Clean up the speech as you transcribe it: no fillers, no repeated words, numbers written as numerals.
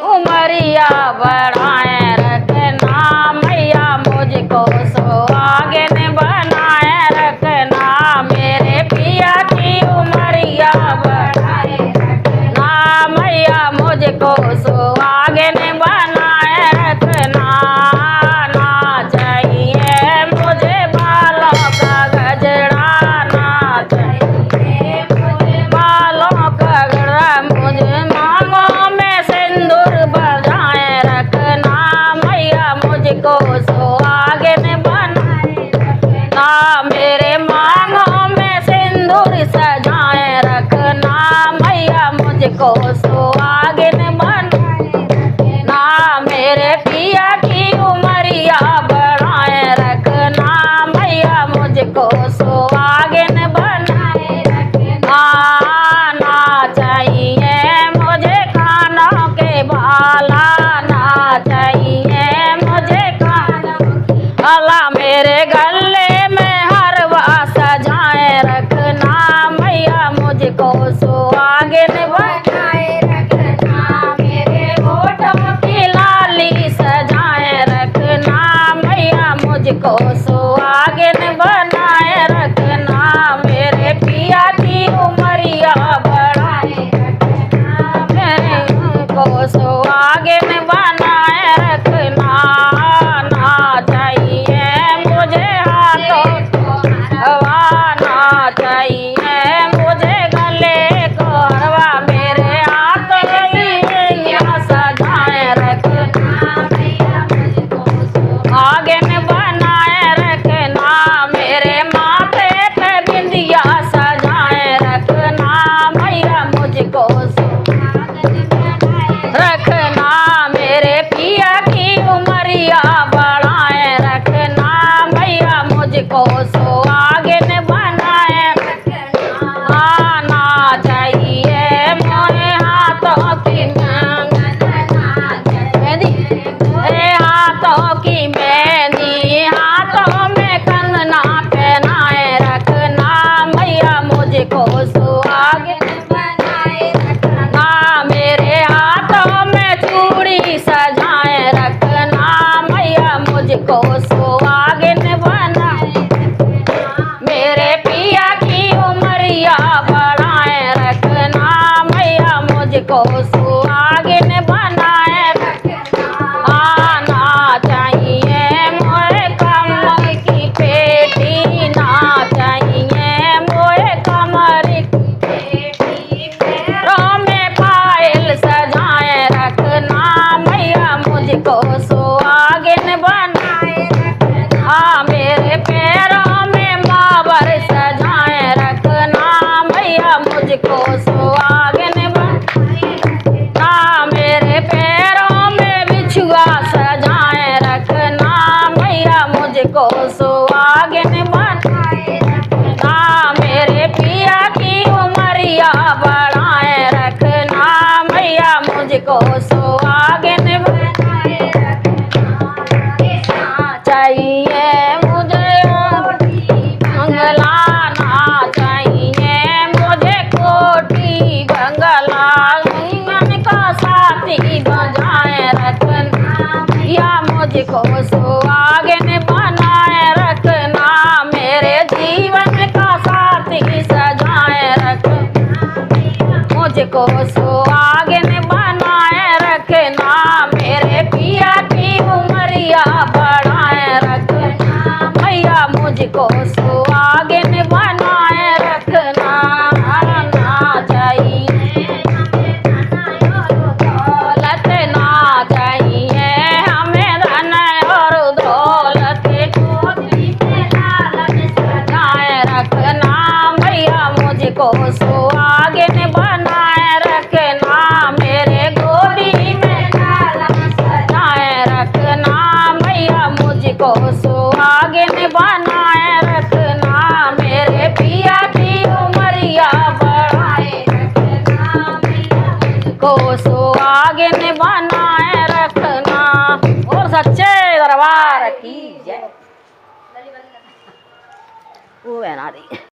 उमरिया बढ़ाए रखना मैया मुझको सुहागिन बनाए रखना। मेरे पिया की उमरिया बढ़ाए रखना मैया मुझको सुहागिन बनाए रखना। ना चाहिए मुझे बालों का गजरा, ना चाहिए मुझे बालों का गजरा, मुझे मांगों में सिंदूर बजाए रखना मैया मुझको सुहागिन बनाए रखना। मेरे मांगों में सिंदूर सजाए रखना मैया मुझको सुहागिन बनाए रखना। मेरे पिया की उमरिया बढ़ाए रखना मैया मुझको सुहागिन बनाए रखना। ना चाहिए मुझे कानों के बाला, ना चाहिए मुझे कानों के बाला, मेरे गले में हरवा सजाए रखना मैया मुझको सुहागिन बनाए रखना। मेरे होठों की लाली सजाए रखना मैया मुझको सुहागिन बनाए रखना। मेरे पिया की उमरिया बढ़ाए रखना मेरे को सुहागिन बनाए रखना। ना चाहिए मुझे हाथों हवा, ना चाहिए मुझे गले को हवा, मेरे हाथों में सजाए रखना मैया मुझको सुहागिन बनाए रखना। मेरे माथे पे बिंदिया सजाए रखना मैया मुझको सुहागिन बनाए रखना। मेरे पिया की उमरिया बढ़ाए रखना मैया मुझको सुहागिन बनाए रखना। ना चाहिए मोरे हाथों की मेहंदी, हाथों की मेहंदी, हाथों में कंगना पहनाए रखना मैया मुझको सुहागिन बनाए रखना। मेरे हाथों में चूड़ी सजाए रखना मैया मुझको सुहागिन बनाए रखना। मेरे पिया की उमरिया बढ़ाए रखना मैया मुझको सुहागिन बनाए रखना। ना चाहिए मोरे कमर की पेटी, ना चाहिए मोरे कमर की पेटी, पैरों में पायल सजाए रखना मैया मुझको सुहागिन बनाए रखना। मेरे पैरों में मावर सजाए रखना मैया मुझको सुहागिन बनाए रखना। मेरे पैरों में बिछुआ सजाए रखना मैया मुझको सुहागिन बनाए रखना। मेरे पिया की उमरिया बढ़ाए रखना मैया मुझको सुहागिन बनाए रखना। चाहिए मुझे बंगला, ना चाहिए मुझे कोठी बंगला, मन का साथी बजाए रखना या मुझको सुहागिन बनाए रखना। मेरे जीवन का साथी सजाए रखना मुझको सुहागिन बनाए रखना। मेरे पिया की उमरिया बढ़ाए रखना मैया मुझको सुहागिन बनाए रखना। ना चाहिए दौलत, ना चाहिए हमें धन और दौलत, सजाए रखना मैया मुझको सुहागिन बनाए रखना। मेरे गोदी में सजाए रखना मैया मुझको सुहागिन बनाए रखना। मेरे पिया की उमरिया बढ़ाए रखना मैया मुझको सुहागिन बनाए रखना। और सच्चे दरबार की जय। वो है ना दी।